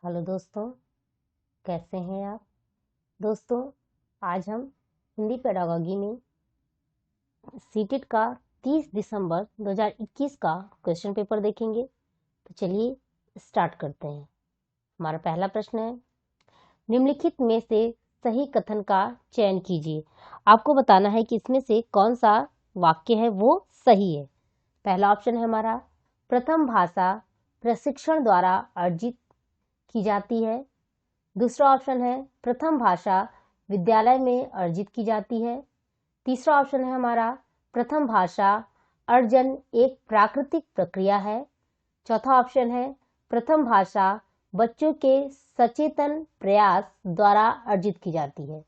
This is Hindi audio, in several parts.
हेलो दोस्तों, कैसे हैं आप। दोस्तों, आज हम हिंदी पेडागोगी में सीटेट का 30 दिसंबर 2021 का क्वेश्चन पेपर देखेंगे। तो चलिए स्टार्ट करते हैं। हमारा पहला प्रश्न है, निम्नलिखित में से सही कथन का चयन कीजिए। आपको बताना है कि इसमें से कौन सा वाक्य है वो सही है। पहला ऑप्शन है हमारा, प्रथम भाषा प्रशिक्षण द्वारा अर्जित की जाती है। दूसरा ऑप्शन है, प्रथम भाषा विद्यालय में अर्जित की जाती है। तीसरा ऑप्शन है हमारा, प्रथम भाषा अर्जन एक प्राकृतिक प्रक्रिया है। चौथा ऑप्शन है, प्रथम भाषा बच्चों के सचेतन प्रयास द्वारा अर्जित की जाती है।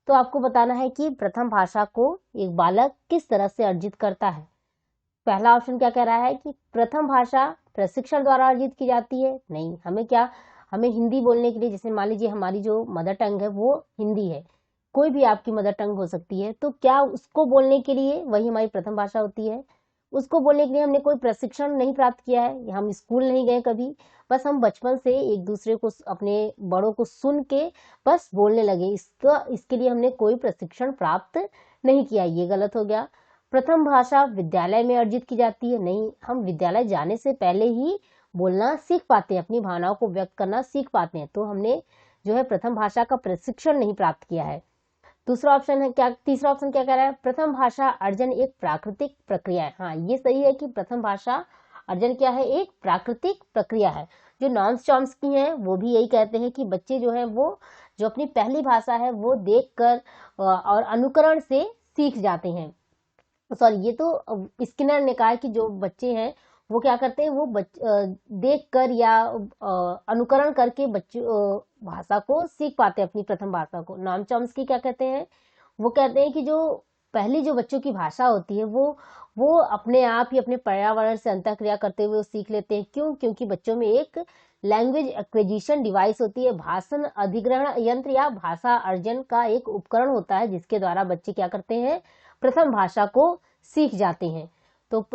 तो आपको बताना है कि प्रथम भाषा को एक बालक किस तरह से अर्जित करता है। पहला ऑप्शन क्या कह रहा है कि प्रथम भाषा प्रशिक्षण द्वारा अर्जित की जाती है। नहीं, हमें हिंदी बोलने के लिए, जैसे मान लीजिए हमारी जो मदर टंग है वो हिंदी है, कोई भी आपकी मदर टंग हो सकती है, तो क्या उसको बोलने के लिए वही हमारी प्रथम भाषा होती है। उसको बोलने के लिए हमने कोई प्रशिक्षण नहीं प्राप्त किया है, हम स्कूल नहीं गए कभी, बस हम बचपन से एक दूसरे को, अपने बड़ों को सुन के बस बोलने लगे। इसके लिए हमने कोई प्रशिक्षण प्राप्त नहीं किया, ये गलत हो गया। प्रथम भाषा विद्यालय में अर्जित की जाती है। नहीं, हम विद्यालय जाने से पहले ही बोलना सीख पाते हैं, अपनी भावनाओं को व्यक्त करना सीख पाते हैं, तो हमने जो है प्रथम भाषा का प्रशिक्षण नहीं प्राप्त किया है। दूसरा ऑप्शन है क्या, तीसरा ऑप्शन क्या कह रहा है, प्रथम भाषा अर्जन एक प्राकृतिक प्रक्रिया है। हाँ, ये सही है कि प्रथम भाषा अर्जन क्या है, एक प्राकृतिक प्रक्रिया है। जो नॉन्स चॉम्स्की हैं वो भी यही कहते हैं कि बच्चे जो है वो जो अपनी पहली भाषा है वो देखकर और अनुकरण से सीख जाते हैं। सॉरी, ये तो स्किनर ने कहा है कि जो बच्चे हैं वो क्या करते हैं, वो देख कर या अनुकरण करके भाषा को सीख पाते हैं, अपनी प्रथम भाषा को। नॉम चॉम्स्की क्या कहते हैं, वो कहते हैं कि जो पहली जो बच्चों की भाषा होती है वो अपने आप ही अपने पर्यावरण से अंतःक्रिया करते हुए सीख लेते हैं। क्यों? क्योंकि बच्चों में एक लैंग्वेज एक्विजिशन डिवाइस होती है, भाषण अधिग्रहण यंत्र या भाषा अर्जन का एक उपकरण होता है, जिसके द्वारा बच्चे क्या करते हैं, प्रथम भाषा को सीख जाते हैं। तो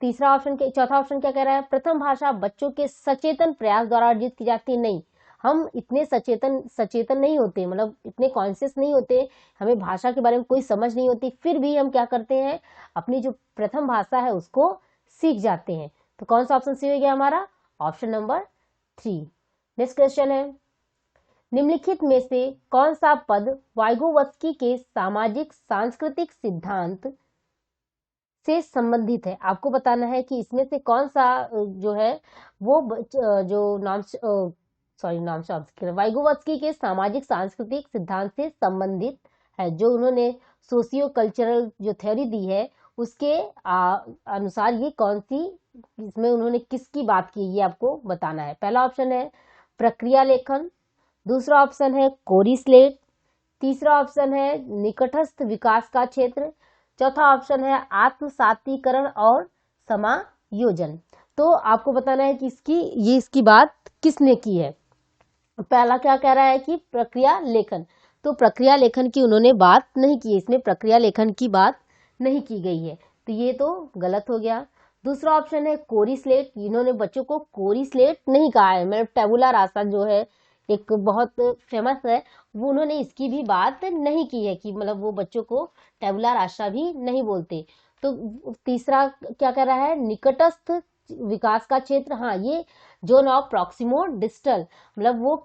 तीसरा ऑप्शन के चौथा ऑप्शन क्या कह रहा है, प्रथम भाषा बच्चों के सचेतन प्रयास द्वारा अर्जित की जाती है। नहीं, हम इतने सचेतन नहीं होते, मतलब इतने कॉन्शियस नहीं होते, हमें भाषा के बारे में कोई समझ नहीं होती, फिर भी हम क्या करते हैं, अपनी जो प्रथम भाषा है उसको सीख जाते हैं। तो कौन सा ऑप्शन सही हो गया हमारा, ऑप्शन नंबर 3। नेक्स्ट क्वेश्चन है, निम्नलिखित में से कौन सा पद वाइगोवस्की के सामाजिक सांस्कृतिक सिद्धांत से संबंधित है। आपको बताना है कि इसमें से कौन सा जो है वो जो नाम चॉम्स्की वाइगोवस्की के सामाजिक सांस्कृतिक सिद्धांत से संबंधित है। जो उन्होंने सोशियो कल्चरल जो थ्योरी दी है उसके अनुसार ये कौन सी, इसमें उन्होंने किसकी बात की, ये आपको बताना है। पहला ऑप्शन है प्रक्रिया लेखन, दूसरा ऑप्शन है कोरी स्लेट, तीसरा ऑप्शन है निकटस्थ विकास का क्षेत्र, चौथा ऑप्शन है आत्मसातीकरण और समायोजन। तो आपको बताना है कि इसकी बात किसने की है। पहला क्या कह रहा है कि प्रक्रिया लेखन, तो प्रक्रिया लेखन की उन्होंने बात नहीं की, इसमें प्रक्रिया लेखन की बात नहीं की गई है, तो ये तो गलत हो गया। दूसरा ऑप्शन है कोरी स्लेट, इन्होंने बच्चों को कोरी स्लेट नहीं कहा है, मतलब टेबुला रासा जो है एक बहुत फेमस है, वो उन्होंने इसकी भी बात नहीं की है कि मतलब वो बच्चों को टेबुला रासा भी नहीं बोलते। तो तीसरा क्या कह रहा है, निकटस्थ विकास का क्षेत्र। हाँ, ये जोन ऑफ प्रॉक्सिमो डिस्टल, मतलब वो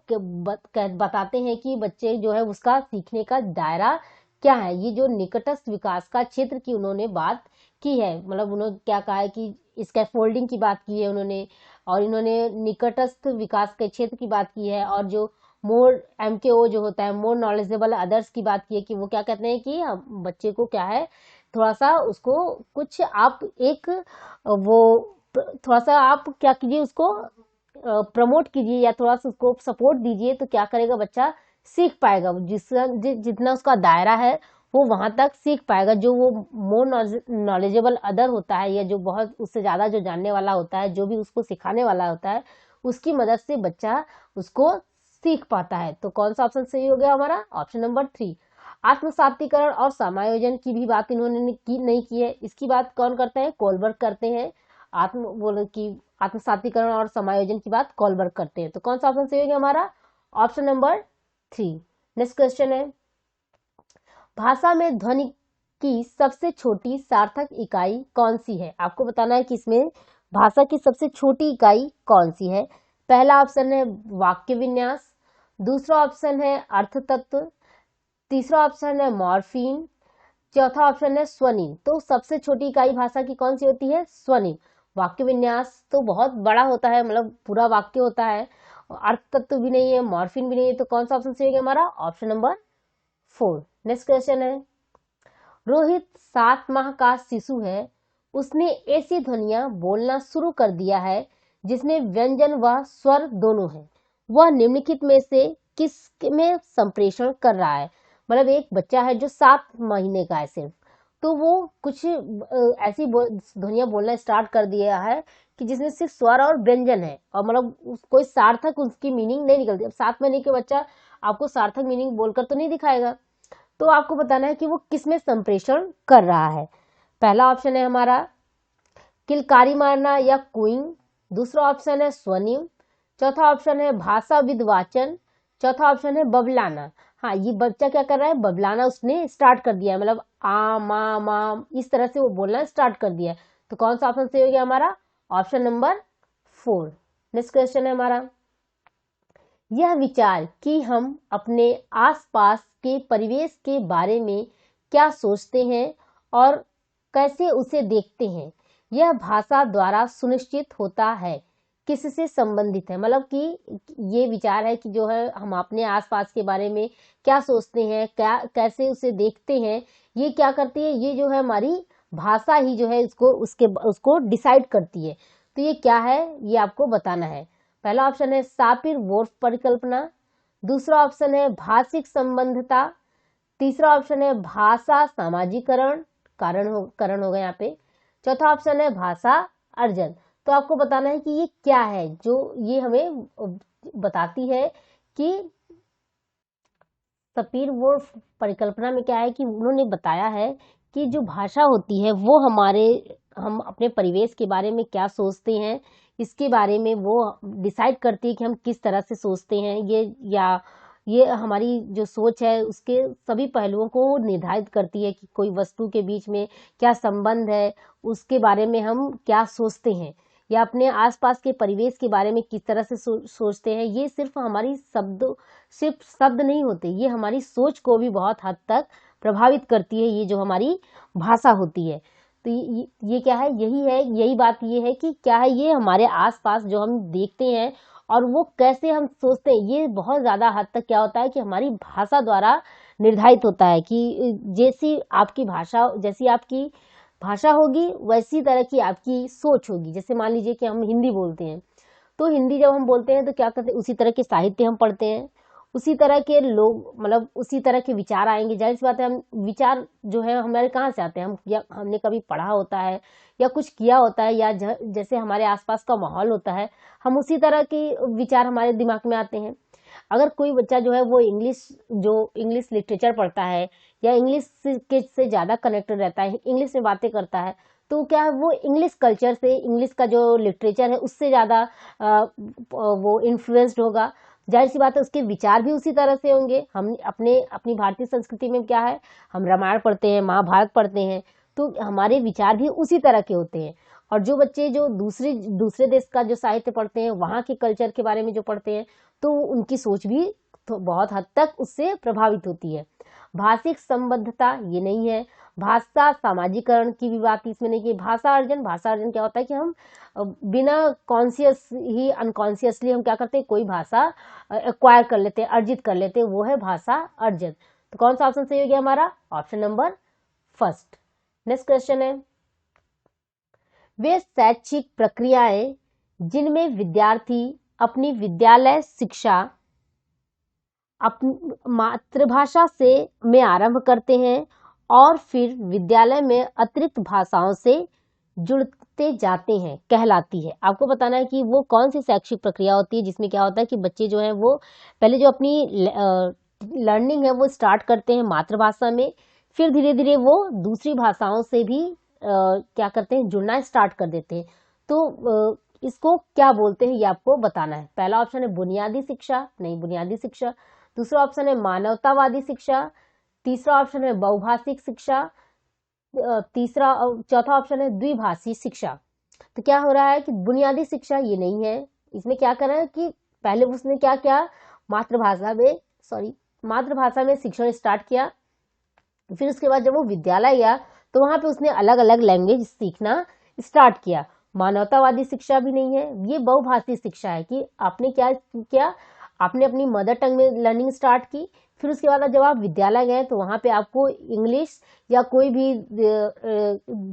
बताते हैं कि बच्चे जो है उसका सीखने का दायरा क्या है। ये जो निकटस्थ विकास का क्षेत्र की उन्होंने बात की है, मतलब उन्होंने क्या कहा है कि स्कैफोल्डिंग की बात की है उन्होंने, और इन्होंने निकटस्थ विकास के क्षेत्र की बात की है, और जो मोर MKO जो होता है मोर नॉलेजेबल अदर्स की बात की है, कि वो क्या कहते हैं कि बच्चे को क्या है, थोड़ा सा उसको कुछ आप एक वो थोड़ा सा आप क्या कीजिए, उसको प्रमोट कीजिए या थोड़ा सा उसको सपोर्ट दीजिए, तो क्या करेगा बच्चा, सीख पाएगा। जितना उसका दायरा है वो वहां तक सीख पाएगा। जो वो मोर नॉलेजेबल अदर होता है, या जो बहुत उससे ज्यादा जो जानने वाला होता है, जो भी उसको सिखाने वाला होता है, उसकी मदद से बच्चा उसको सीख पाता है। तो कौन सा ऑप्शन सही हो गया हमारा, ऑप्शन नंबर 3। आत्मसातीकरण और समायोजन की भी बात इन्होंने नहीं की है, इसकी बात कौन करते हैं, कोलबर्ग करते हैं। बोलो कि आत्मसातीकरण और समायोजन की बात कॉलबर्ग करते हैं। तो कौन सा ऑप्शन सही हो गया हमारा? Option number 3। नेक्स्ट क्वेश्चन है, भाषा में ध्वनि की सबसे छोटी सार्थक इकाई कौन सी है? आपको बताना है कि इसमें भाषा की सबसे छोटी इकाई कौन सी है। पहला ऑप्शन है वाक्य विन्यास, दूसरा ऑप्शन है अर्थ तत्व, तीसरा ऑप्शन है मॉर्फीम, चौथा ऑप्शन है स्वनिम। तो सबसे छोटी इकाई भाषा की कौन सी होती है? स्वनिम। वाक्य विन्यास तो बहुत बड़ा होता है, मतलब पूरा वाक्य होता है। अर्थ तत्व भी नहीं है, मॉर्फीम भी नहीं है, तो कौन सा ऑप्शन सही हो गया हमारा? Option number 4। नेक्स्ट क्वेश्चन है, रोहित 7 माह का शिशु है, उसने ऐसी ध्वनियां बोलना शुरू कर दिया है जिसमें व्यंजन व स्वर दोनों हैं। वह निम्नलिखित में से किस में संप्रेषण कर रहा है? मतलब एक बच्चा है जो 7 महीने का है सिर्फ, तो वो कुछ ऐसी ध्वनियां बोलना स्टार्ट कर दिया है कि जिसमें सिर्फ स्वर और व्यंजन है, और मतलब कोई सार्थक उसकी मीनिंग नहीं निकलती। अब 7 महीने के बच्चा आपको सार्थक मीनिंग बोलकर तो नहीं दिखाएगा, तो आपको बताना है कि वो किसमें संप्रेषण कर रहा है। पहला ऑप्शन है हमारा किलकारी मारना या कुइंग, दूसरा ऑप्शन है स्वनिम, चौथा ऑप्शन है भाषा विद्वाचन, चौथा ऑप्शन है बबलाना। हाँ, ये बच्चा क्या कर रहा है? बबलाना उसने स्टार्ट कर दिया है, मतलब आ मा मा इस तरह से वो बोलना स्टार्ट कर दिया है। तो कौन सा ऑप्शन सही हो गया हमारा? Option number 4। नेक्स्ट क्वेश्चन है हमारा, यह विचार कि हम अपने आसपास के परिवेश के बारे में क्या सोचते हैं और कैसे उसे देखते हैं, यह भाषा द्वारा सुनिश्चित होता है, किससे संबंधित है? मतलब कि ये विचार है कि जो है हम अपने आसपास के बारे में क्या सोचते हैं, क्या कैसे उसे देखते हैं, ये क्या करती है? ये जो है हमारी भाषा ही जो है उसको डिसाइड करती है। तो ये क्या है, ये आपको बताना है। पहला ऑप्शन है सापिर वोर्फ परिकल्पना, दूसरा ऑप्शन है भाषिक संबंधता, तीसरा ऑप्शन है भाषा सामाजिकरण, करण होगा यहाँ पे, चौथा ऑप्शन है भाषा अर्जन। तो आपको बताना है कि ये क्या है जो ये हमें बताती है कि सपीर वोर्फ परिकल्पना में क्या है कि उन्होंने बताया है कि जो भाषा होती है वो हम अपने परिवेश के बारे में क्या सोचते हैं, इसके बारे में वो डिसाइड करती है कि हम किस तरह से सोचते हैं। ये हमारी जो सोच है उसके सभी पहलुओं को निर्धारित करती है कि कोई वस्तु के बीच में क्या संबंध है, उसके बारे में हम क्या सोचते हैं, या अपने आसपास के परिवेश के बारे में किस तरह से सोचते हैं। ये सिर्फ शब्द नहीं होते, ये हमारी सोच को भी बहुत हद तक प्रभावित करती है, ये जो हमारी भाषा होती है। तो ये क्या है? यही बात ये है कि क्या है, ये हमारे आसपास जो हम देखते हैं और वो कैसे हम सोचते हैं, ये बहुत ज़्यादा हद तक क्या होता है कि हमारी भाषा द्वारा निर्धारित होता है। कि जैसी आपकी भाषा होगी वैसी तरह की आपकी सोच होगी। जैसे मान लीजिए कि हम हिंदी बोलते हैं, तो हिंदी जब हम बोलते हैं तो क्या करते हैं, उसी तरह के साहित्य हम पढ़ते हैं, उसी तरह के लोग, मतलब उसी तरह के विचार आएंगे। जाहिर सी बात है, हम विचार जो है हमारे कहाँ से आते हैं? हमने कभी पढ़ा होता है या कुछ किया होता है, या जैसे हमारे आसपास का माहौल होता है, हम उसी तरह के विचार हमारे दिमाग में आते हैं। अगर कोई बच्चा जो है वो इंग्लिश लिटरेचर पढ़ता है या इंग्लिश के से ज़्यादा कनेक्टेड रहता है, इंग्लिश में बातें करता है, तो क्या है, वो इंग्लिश कल्चर से, इंग्लिश का जो लिटरेचर है उससे ज़्यादा वो इन्फ्लुएंस्ड होगा। जाहिर सी बात है, उसके विचार भी उसी तरह से होंगे। हम अपनी भारतीय संस्कृति में क्या है, हम रामायण पढ़ते हैं, महाभारत पढ़ते हैं, तो हमारे विचार भी उसी तरह के होते हैं। और जो बच्चे जो दूसरे देश का जो साहित्य पढ़ते हैं, वहाँ के कल्चर के बारे में जो पढ़ते हैं, तो उनकी सोच भी तो बहुत हद तक उससे प्रभावित होती है। भाषिक संबद्धता ये नहीं है। भाषा सामाजिकरण की भी बात इसमें नहीं की। भाषा अर्जन क्या होता है कि हम बिना कॉन्शियस ही अनकॉन्शियसली हम क्या करते हैं, कोई भाषा एक्वायर कर लेते हैं, अर्जित कर लेते हैं, वो है भाषा अर्जन। तो कौन सा ऑप्शन सही हो गया हमारा? Option number 1। नेक्स्ट क्वेश्चन है, वे शैक्षिक प्रक्रियाएं जिनमें विद्यार्थी अपनी विद्यालय शिक्षा अपनी मातृभाषा में आरंभ करते हैं और फिर विद्यालय में अतिरिक्त भाषाओं से जुड़ते जाते हैं, कहलाती है। आपको बताना है कि वो कौन सी शैक्षिक प्रक्रिया होती है जिसमें क्या होता है कि बच्चे जो हैं वो पहले जो अपनी लर्निंग है वो स्टार्ट करते हैं मातृभाषा में, फिर धीरे धीरे वो दूसरी भाषाओं से भी क्या करते हैं, जुड़ना स्टार्ट कर देते हैं। तो इसको क्या बोलते हैं ये आपको बताना है। पहला ऑप्शन है बुनियादी शिक्षा, नहीं बुनियादी शिक्षा। दूसरा ऑप्शन है मानवतावादी शिक्षा। तीसरा ऑप्शन है बहुभाषिक शिक्षा। चौथा ऑप्शन है द्विभाषी शिक्षा। तो क्या हो रहा है कि बुनियादी शिक्षा ये नहीं है, इसमें क्या कर रहा है कि पहले उसने क्या किया, मातृभाषा में शिक्षण स्टार्ट किया। फिर उसके बाद जब वो विद्यालय गया तो वहां पे उसने अलग अलग लैंग्वेज सीखना स्टार्ट किया। मानवतावादी शिक्षा भी नहीं है, ये बहुभाषी शिक्षा है कि आपने क्या किया, आपने अपनी मदर टंग में लर्निंग स्टार्ट की। फिर उसके बाद जब आप विद्यालय गए तो वहां पे आपको इंग्लिश या कोई भी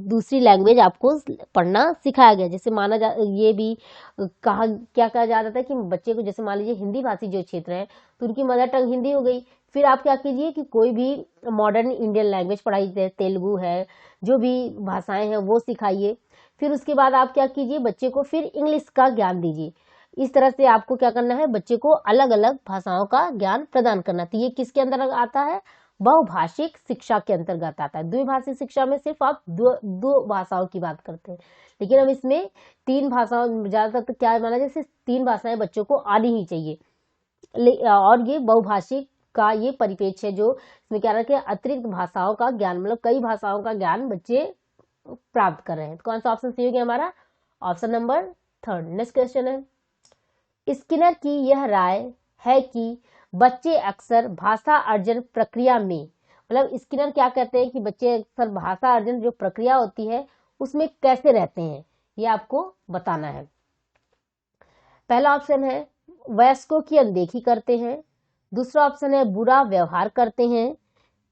दूसरी लैंग्वेज आपको पढ़ना सिखाया गया। जैसे माना जा ये भी क्या कहा जाता था कि बच्चे को, जैसे मान लीजिए हिंदी भाषी जो क्षेत्र है तो उनकी मदर टंग हिंदी हो गई। फिर आप क्या कीजिए कि कोई भी मॉडर्न इंडियन लैंग्वेज पढ़ाई, तेलुगु है, जो भी भाषाएं हैं वो सिखाइए। फिर उसके बाद आप क्या कीजिए, बच्चे को फिर इंग्लिश का ज्ञान दीजिए। इस तरह से आपको क्या करना है, बच्चे को अलग अलग भाषाओं का ज्ञान प्रदान करना। तो ये किसके अंदर आता है, बहुभाषिक शिक्षा के अंतर्गत आता है। द्विभाषी शिक्षा में सिर्फ आप दो भाषाओं की बात करते हैं, लेकिन अब इसमें तीन भाषाओं, ज्यादातर तो क्या माना जैसे तीन भाषाएं बच्चों को आनी ही चाहिए। और ये बहुभाषिक का ये परिपेक्ष है जो इसमें क्या रखे, अतिरिक्त भाषाओं का ज्ञान, मतलब कई भाषाओं का ज्ञान बच्चे प्राप्त कर रहे हैं। तो कौन सा ऑप्शन सही हो गया हमारा, ऑप्शन नंबर 3। नेक्स्ट क्वेश्चन है, स्किनर की यह राय है कि बच्चे अक्सर भाषा अर्जन प्रक्रिया में, मतलब स्किनर क्या कहते हैं कि बच्चे अक्सर भाषा अर्जन जो प्रक्रिया होती है उसमें कैसे रहते हैं, ये आपको बताना है। पहला ऑप्शन है वयस्कों की अनदेखी करते हैं। दूसरा ऑप्शन है बुरा व्यवहार करते हैं।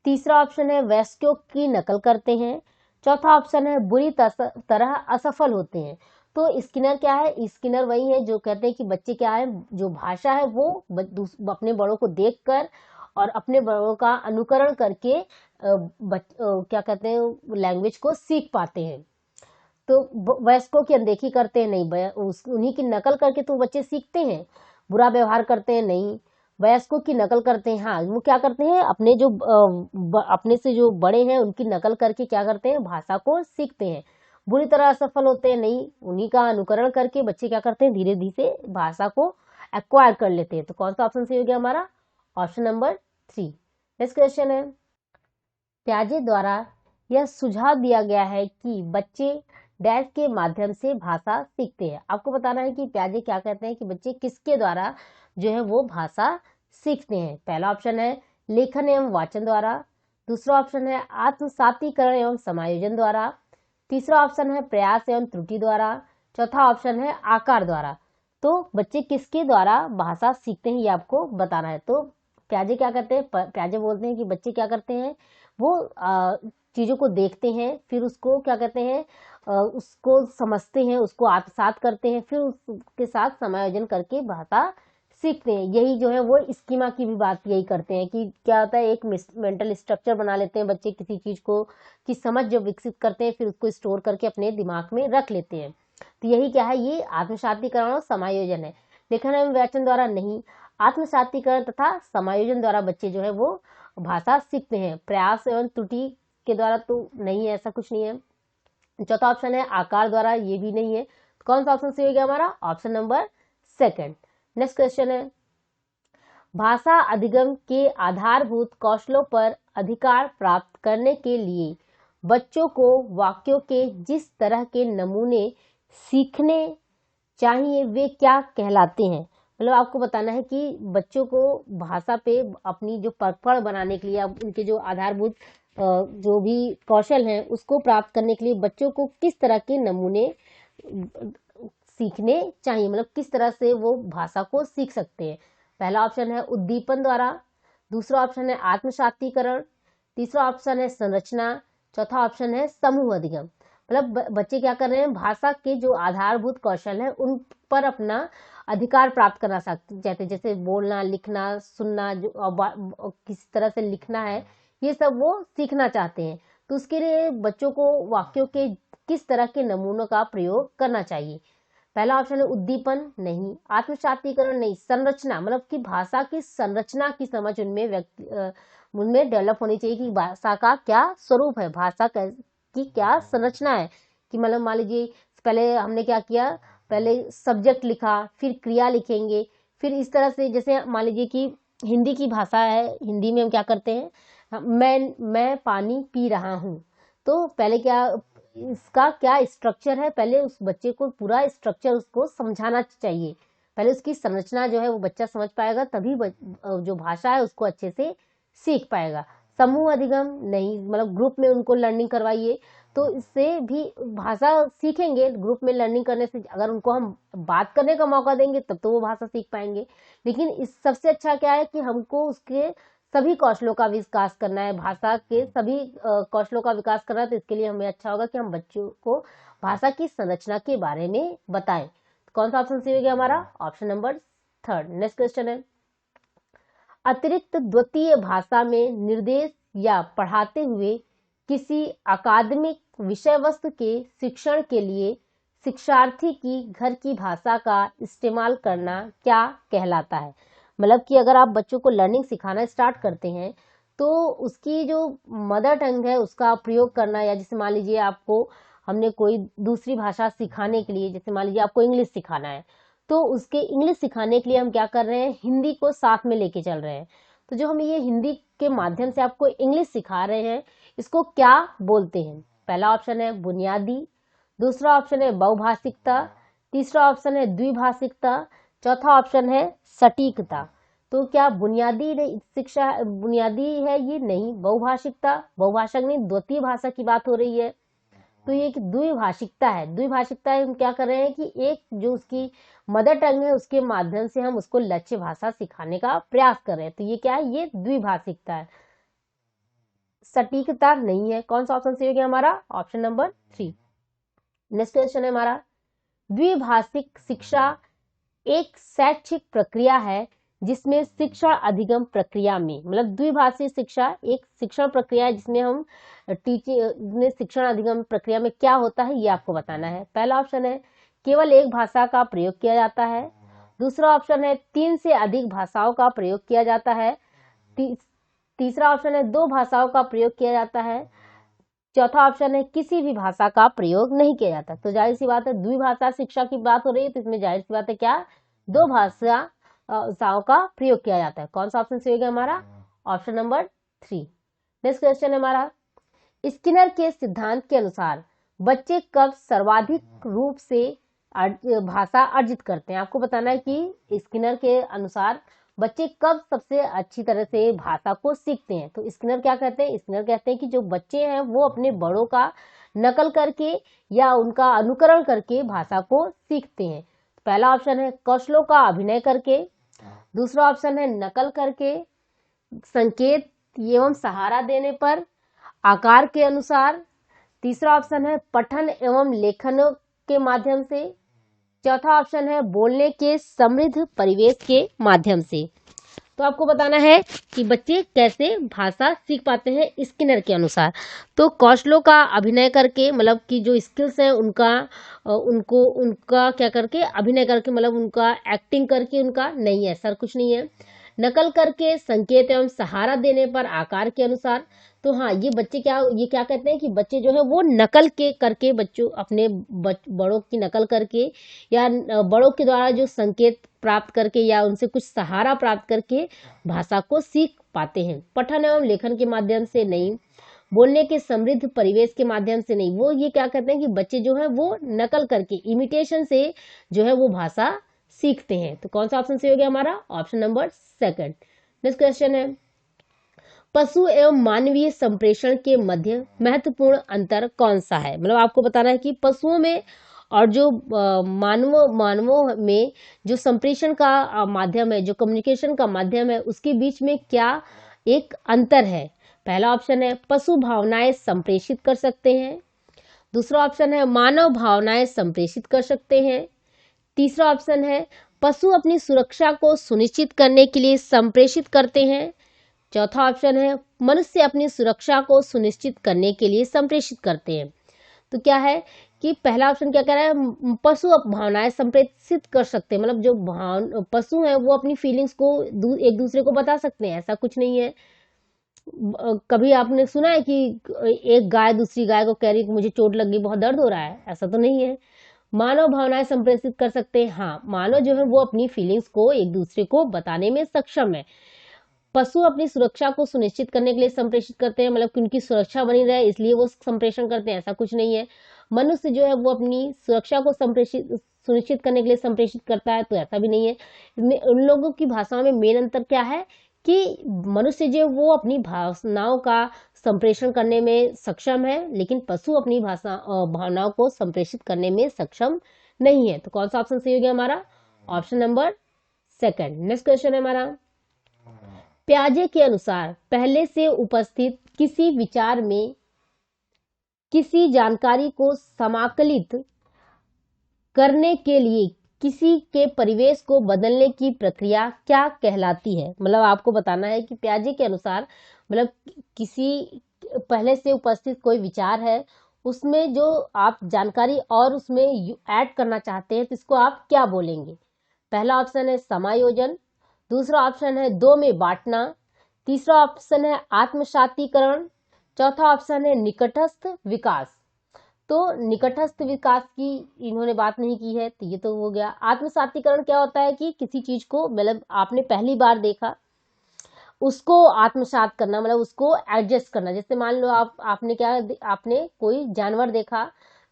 तीसरा ऑप्शन है वयस्कों की नकल करते हैं। चौथा ऑप्शन है बुरी तरह असफल होते हैं। तो स्किनर क्या है, स्किनर वही है जो कहते हैं कि बच्चे क्या है, जो भाषा है वो अपने बड़ों को देखकर और अपने बड़ों का अनुकरण करके क्या कहते हैं लैंग्वेज को सीख पाते हैं। तो वयस्कों की अनदेखी करते हैं, नहीं उन्हीं की नकल करके तो बच्चे सीखते हैं। बुरा व्यवहार करते हैं, नहीं वयस्कों की नकल करते हैं। हाँ, वो क्या करते हैं, अपने जो अपने से जो बड़े हैं उनकी नकल करके क्या करते हैं, भाषा को सीखते हैं। बुरी तरह असफल होते हैं, नहीं उन्हीं का अनुकरण करके बच्चे क्या करते हैं, धीरे धीरे भाषा को एक्वायर कर लेते हैं। तो कौन सा ऑप्शन सही हो गया हमारा, ऑप्शन नंबर 3। नेक्स्ट क्वेश्चन है, प्याजे द्वारा यह सुझाव दिया गया है कि बच्चे डैश के माध्यम से भाषा सीखते हैं। आपको बताना है कि प्याजे क्या कहते हैं कि बच्चे किसके द्वारा जो है वो भाषा सीखते हैं। पहला ऑप्शन है लेखन एवं वाचन द्वारा। दूसरा ऑप्शन है आत्मसातीकरण एवं समायोजन द्वारा। तीसरा ऑप्शन है प्रयास एवं त्रुटि द्वारा। चौथा ऑप्शन है आकार द्वारा। तो बच्चे किसके द्वारा भाषा सीखते हैं ये आपको बताना है। तो प्याजे क्या करते हैं, प्याजे बोलते हैं कि बच्चे क्या करते हैं, वो चीजों को देखते हैं, फिर उसको क्या कहते हैं, उसको समझते हैं, उसको आत्मसात करते हैं, फिर उसके साथ समायोजन करके भाषा सीखते हैं। यही जो है वो स्कीमा की भी बात यही करते हैं कि क्या होता है, एक मेंटल स्ट्रक्चर बना लेते हैं बच्चे किसी चीज को, की समझ जब विकसित करते हैं फिर उसको स्टोर करके अपने दिमाग में रख लेते हैं। तो यही क्या है, ये आत्मसातीकरण और समायोजन है। लेखन एवं वाचन द्वारा नहीं, आत्मसातीकरण तथा समायोजन द्वारा बच्चे जो है वो भाषा सीखते हैं। प्रयास एवं त्रुटि के द्वारा तो नहीं है, ऐसा कुछ नहीं है। चौथा ऑप्शन है आकार द्वारा, ये भी नहीं है। तो कौन सा ऑप्शन सही हो गया हमारा, ऑप्शन नंबर 2। नेक्स्ट क्वेश्चन है, भाषा अधिगम के आधारभूत कौशलों पर अधिकार प्राप्त करने के लिए बच्चों को वाक्यों के जिस तरह के नमूने सीखने चाहिए वे क्या कहलाते हैं। मतलब आपको बताना है कि बच्चों को भाषा पे अपनी जो पकड़ बनाने के लिए, उनके जो आधारभूत जो भी कौशल हैं उसको प्राप्त करने के लिए बच्चों को किस तरह के नमूने सीखने चाहिए, मतलब किस तरह से वो भाषा को सीख सकते हैं। पहला ऑप्शन है उद्दीपन द्वारा। दूसरा ऑप्शन है आत्मसातीकरण। तीसरा ऑप्शन है संरचना। चौथा ऑप्शन है समूह अधिगम। मतलब बच्चे क्या कर रहे हैं, भाषा के जो आधारभूत कौशल है उन पर अपना अधिकार प्राप्त करना चाहते, जैसे बोलना, लिखना, सुनना, जो किस तरह से लिखना है, ये सब वो सीखना चाहते हैं। तो उसके लिए बच्चों को वाक्यों के किस तरह के नमूनों का प्रयोग करना चाहिए। पहला ऑप्शन है उद्दीपन, नहीं। आत्मसातीकरण, नहीं। संरचना, मतलब कि भाषा की संरचना की समझ उनमें डेवलप होनी चाहिए कि भाषा का क्या स्वरूप है, भाषा की क्या संरचना है। कि मतलब मान लीजिए पहले हमने क्या किया, पहले सब्जेक्ट लिखा, फिर क्रिया लिखेंगे, फिर इस तरह से, जैसे मान लीजिए कि हिंदी की भाषा है, हिंदी में हम क्या करते हैं, मैं पानी पी रहा हूँ, तो पहले क्या, इसका क्या स्ट्रक्चर है, पहले उस बच्चे को पूरा स्ट्रक्चर उसको समझाना चाहिए, पहले उसकी संरचना जो है वो बच्चा समझ पाएगा, तभी जो भाषा है उसको अच्छे से सीख पाएगा। समूह अधिगम नहीं, मतलब ग्रुप में उनको लर्निंग करवाइए, तो इससे भी भाषा सीखेंगे। ग्रुप में लर्निंग करने से, अगर उनको हम बात करने का मौका देंगे तब तो वो भाषा सीख पाएंगे। लेकिन इस सबसे अच्छा क्या है कि हमको उसके सभी कौशलों का विकास करना है, भाषा के सभी कौशलों का विकास करना है। तो इसके लिए हमें अच्छा होगा कि हम बच्चों को भाषा की संरचना के बारे में बताएं। तो कौन सा ऑप्शन सही हो गया हमारा? Option number 3। नेक्स्ट क्वेश्चन है, अतिरिक्त द्वितीय भाषा में निर्देश या पढ़ाते हुए किसी अकादमिक विषय वस्तु के शिक्षण के लिए शिक्षार्थी की घर की भाषा का इस्तेमाल करना क्या कहलाता है? मतलब कि अगर आप बच्चों को लर्निंग सिखाना स्टार्ट करते हैं तो उसकी जो मदर टंग है उसका प्रयोग करना, या जैसे मान लीजिए आपको हमने कोई दूसरी भाषा सिखाने के लिए, जैसे मान लीजिए आपको इंग्लिश सिखाना है, तो उसके इंग्लिश सिखाने के लिए हम क्या कर रहे हैं, हिंदी को साथ में लेके चल रहे हैं। तो जो हम ये हिंदी के माध्यम से आपको इंग्लिश सिखा रहे हैं, इसको क्या बोलते हैं? पहला ऑप्शन है बुनियादी, दूसरा ऑप्शन है बहुभाषिकता, तीसरा ऑप्शन है द्विभाषिकता, चौथा ऑप्शन है सटीकता। तो क्या बुनियादी शिक्षा बुनियादी है ये? नहीं। बहुभाषिकता, बहुभाषक नहीं, द्वितीय भाषा की बात हो रही है, तो ये द्विभाषिकता है। द्विभाषिकता हम क्या कर रहे हैं कि एक जो उसकी मदर टंग है उसके माध्यम से हम उसको लक्ष्य भाषा सिखाने का प्रयास कर रहे हैं, तो ये क्या है, ये द्विभाषिकता है। सटीकता नहीं है। कौन सा ऑप्शन सही हो गया हमारा? Option number 3। नेक्स्ट क्वेश्चन है हमारा, द्विभाषिक शिक्षा एक शैक्षिक प्रक्रिया है जिसमें शिक्षण अधिगम प्रक्रिया में, मतलब द्विभाषी शिक्षा एक शिक्षण प्रक्रिया है जिसमें हम टीचिंग शिक्षण अधिगम प्रक्रिया में क्या होता है ये आपको बताना है। पहला ऑप्शन है केवल एक भाषा का प्रयोग किया जाता है, दूसरा ऑप्शन है 3 से अधिक भाषाओं का प्रयोग किया जाता है, तीसरा ऑप्शन है 2 भाषाओं का प्रयोग किया जाता है, चौथा ऑप्शन है किसी भी भाषा का प्रयोग नहीं किया जाता। तो जाहिर सी बात है द्विभाषा शिक्षा की बात हो रही है, तो इसमें जाहिर सी बात है क्या, 2 भाषाओं का प्रयोग किया जाता है। कौन सा ऑप्शन सही हो गया हमारा? Option number 3। नेक्स्ट क्वेश्चन है हमारा, स्किनर के सिद्धांत के अनुसार बच्चे कब सर्वाधिक रूप से भाषा अर्जित करते हैं? आपको बताना है कि स्किनर के अनुसार बच्चे कब सबसे अच्छी तरह से भाषा को सीखते हैं। तो स्किनर क्या कहते हैं? स्किनर कहते हैं कि जो बच्चे हैं वो अपने बड़ों का नकल करके या उनका अनुकरण करके भाषा को सीखते हैं। पहला ऑप्शन है कौशलों का अभिनय करके, दूसरा ऑप्शन है नकल करके, संकेत एवं सहारा देने पर, आकार के अनुसार, तीसरा ऑप्शन है पठन एवं लेखन के माध्यम से, चौथा ऑप्शन है बोलने के समृद्ध परिवेश के माध्यम से। तो आपको बताना है कि बच्चे कैसे भाषा सीख पाते हैं स्किनर के अनुसार। तो कौशलों का अभिनय करके, मतलब कि जो स्किल्स हैं उनका क्या करके अभिनय करके, मतलब उनका एक्टिंग करके, उनका नहीं है सर कुछ नहीं है। नकल करके, संकेत एवं सहारा देने पर, आकार के अनुसार। तो हाँ, ये क्या कहते हैं कि बच्चे जो है वो नकल के करके, बच्चों अपने बड़ों की नकल करके या बड़ों के द्वारा जो संकेत प्राप्त करके या उनसे कुछ सहारा प्राप्त करके भाषा को सीख पाते हैं। पठन एवं लेखन के माध्यम से नहीं, बोलने के समृद्ध परिवेश के माध्यम से नहीं। वो ये क्या कहते हैं कि बच्चे जो है वो नकल करके, इमिटेशन से जो है वो भाषा सीखते हैं। तो कौन सा ऑप्शन सही हो गया हमारा? Option number 2। नेक्स्ट क्वेश्चन है, पशु एवं मानवीय संप्रेषण के मध्य महत्वपूर्ण अंतर कौन सा है? मतलब आपको बताना है कि पशुओं में और जो मानवों में जो संप्रेषण का माध्यम है, जो कम्युनिकेशन का माध्यम है, उसके बीच में क्या एक अंतर है? पहला ऑप्शन है पशु भावनाएं संप्रेषित कर सकते हैं, दूसरा ऑप्शन है मानव भावनाएं संप्रेषित कर सकते हैं, तीसरा ऑप्शन है पशु अपनी सुरक्षा को सुनिश्चित करने के लिए संप्रेषित करते हैं, चौथा ऑप्शन है मनुष्य अपनी सुरक्षा को सुनिश्चित करने के लिए संप्रेषित करते हैं। तो क्या है कि पहला ऑप्शन क्या कह रहा है, पशु भावनाएं संप्रेषित कर सकते हैं, मतलब जो पशु हैं वो अपनी फीलिंग्स को एक दूसरे को बता सकते हैं, ऐसा कुछ नहीं है। कभी आपने सुना है कि एक गाय दूसरी गाय को कह रही कि मुझे चोट लग गई, बहुत दर्द हो रहा है? ऐसा तो नहीं है। मानव भावनाएं संप्रेषित कर सकते हैं। हाँ, मानव जो है वो अपनी फीलिंग्स को एक दूसरे को बताने में सक्षम है। पशु अपनी सुरक्षा को सुनिश्चित करने के लिए संप्रेषित करते हैं, मतलब कि उनकी सुरक्षा बनी रहे इसलिए वो संप्रेषण करते हैं, ऐसा कुछ नहीं है। मनुष्य जो है वो अपनी सुरक्षा को संप्रेषित सुनिश्चित करने के लिए संप्रेषित करता है, तो ऐसा भी नहीं है। उन लोगों की भाषाओं में मेन अंतर क्या है कि मनुष्य जो वो अपनी भावनाओं का संप्रेषण करने में सक्षम है, लेकिन पशु अपनी भावनाओं को संप्रेषित करने में सक्षम नहीं है। तो कौन सा ऑप्शन सही हो गया हमारा? Option number second. Next question है हमारा, प्याजे के अनुसार पहले से उपस्थित किसी विचार में किसी जानकारी को समाकलित करने के लिए किसी के परिवेश को बदलने की प्रक्रिया क्या कहलाती है? मतलब आपको बताना है कि प्याजे के अनुसार, मतलब किसी पहले से उपस्थित कोई विचार है, उसमें जो आप जानकारी और उसमें ऐड करना चाहते हैं, तो इसको आप क्या बोलेंगे? पहला ऑप्शन है समायोजन, दूसरा ऑप्शन है दो में बांटना, तीसरा ऑप्शन है आत्मसातीकरण, चौथा ऑप्शन है निकटस्थ विकास। तो निकटस्थ विकास की इन्होंने बात नहीं की है, तो ये तो हो गया। आत्मसातीकरण क्या होता है कि किसी चीज को, मतलब आपने पहली बार देखा उसको आत्मसात करना, मतलब उसको एडजस्ट करना। जैसे मान लो आपने कोई जानवर देखा,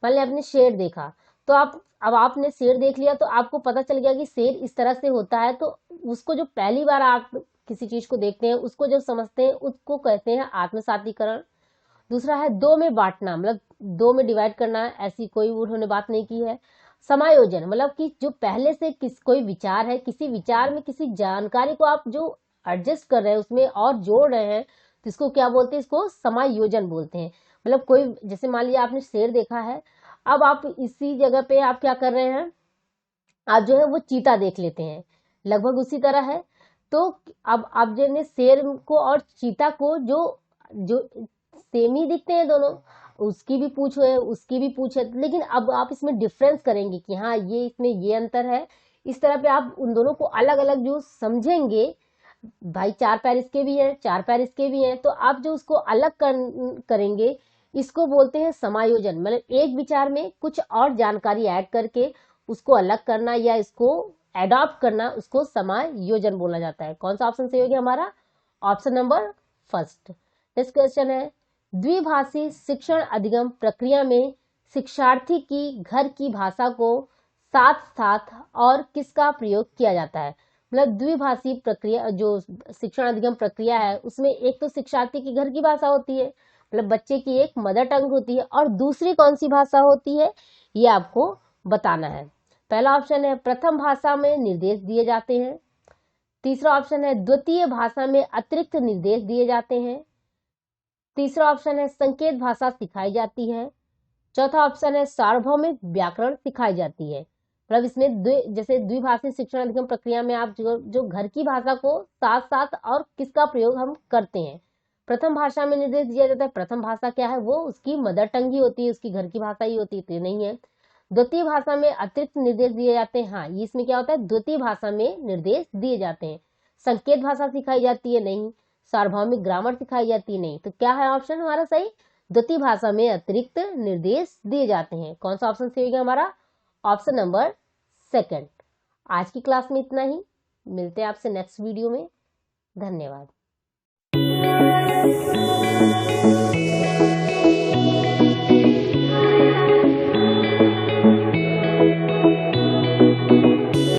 मान लो आपने शेर देखा, तो अब आपने शेर देख लिया तो आपको पता चल गया कि शेर इस तरह से होता है, तो उसको जो पहली बार आप किसी चीज को देखते हैं उसको जब समझते हैं उसको कहते हैं आत्मसातीकरण। दूसरा है दो में बांटना, मतलब दो में डिवाइड करना, ऐसी कोई उन्होंने बात नहीं की है। समायोजन मतलब कि जो पहले से कोई विचार है, किसी विचार में किसी जानकारी को आप जो एडजस्ट कर रहे हैं उसमें और जोड़ रहे हैं, तो इसको क्या बोलते हैं? इसको समायोजन बोलते हैं। मतलब कोई, जैसे मान लिया आपने शेर देखा है, अब आप इसी जगह पे आप क्या कर रहे हैं, आप जो है वो चीता देख लेते हैं, लगभग उसी तरह है। तो अब आप जो ने शेर को और चीता को जो जो सेम ही दिखते हैं दोनों, उसकी भी पूछ है उसकी भी पूछ है, लेकिन अब आप इसमें डिफरेंस करेंगे कि हाँ ये इसमें ये अंतर है। इस तरह पे आप उन दोनों को अलग अलग जो समझेंगे, भाई चार पैर इसके भी हैं चार पैर इसके भी हैं, तो आप जो उसको अलग करेंगे, इसको बोलते हैं समायोजन। मतलब एक विचार में कुछ और जानकारी ऐड करके उसको अलग करना या इसको एडॉप्ट करना, उसको समायोजन बोला जाता है। कौन सा ऑप्शन सही हो गया हमारा? Option number first. Next question है, द्विभाषी शिक्षण अधिगम प्रक्रिया में शिक्षार्थी की घर की भाषा को साथ साथ और किसका प्रयोग किया जाता है? मतलब द्विभाषी प्रक्रिया जो शिक्षण अधिगम प्रक्रिया है उसमें एक तो शिक्षार्थी की घर की भाषा होती है, मतलब बच्चे की एक मदर टंग होती है, और दूसरी कौन सी भाषा होती है ये आपको बताना है। पहला ऑप्शन है प्रथम भाषा में निर्देश दिए जाते हैं, तीसरा ऑप्शन है द्वितीय भाषा में अतिरिक्त निर्देश दिए जाते हैं, तीसरा ऑप्शन है संकेत भाषा सिखाई जाती है, चौथा ऑप्शन है सार्वभौमिक व्याकरण सिखाई जाती है। मतलब इसमें जैसे द्विभाषी शिक्षण अधिगम प्रक्रिया में आप जो घर की भाषा को साथ साथ और किसका प्रयोग हम करते हैं। प्रथम भाषा में निर्देश दिया जाता है, प्रथम भाषा क्या है? वो उसकी मदर टंग ही होती है, उसकी घर की भाषा ही होती है, तो नहीं है। द्वितीय भाषा में अतिरिक्त निर्देश दिए जाते हैं, हाँ ये इसमें क्या होता है, द्वितीय भाषा में निर्देश दिए जाते हैं। संकेत भाषा सिखाई जाती है, नहीं। सार्वभौमिक ग्रामर सिखाई जाती है, नहीं। तो क्या है ऑप्शन हमारा सही? द्वितीय भाषा में अतिरिक्त निर्देश दिए जाते हैं। कौन सा ऑप्शन सही होगा हमारा? Option number second. आज की क्लास में इतना ही, मिलते हैं आपसे नेक्स्ट वीडियो में। धन्यवाद।